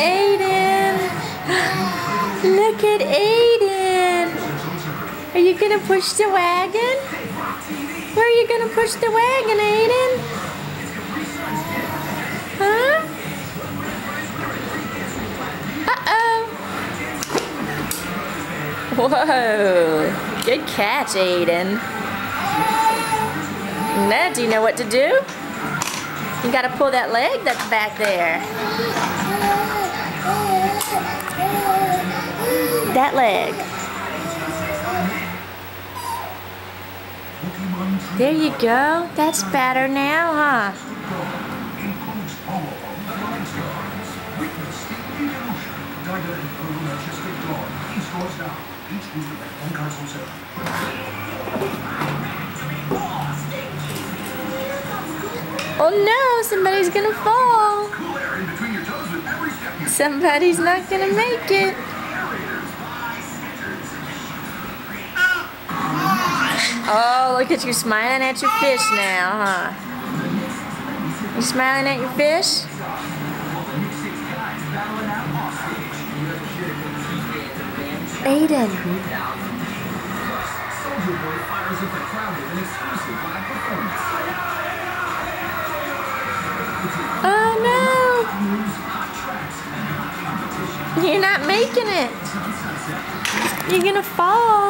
Aiden! Look at Aiden! Are you gonna push the wagon? Where are you gonna push the wagon, Aiden? Huh? Uh-oh! Whoa! Good catch, Aiden. Now, do you know what to do? You gotta pull that leg that's back there. That leg. There you go. That's better now, huh? Oh no, somebody's gonna fall. Somebody's not gonna make it. Oh, look at you smiling at your fish now, huh? You smiling at your fish? Aiden. Oh no! You're not making it. You're gonna fall.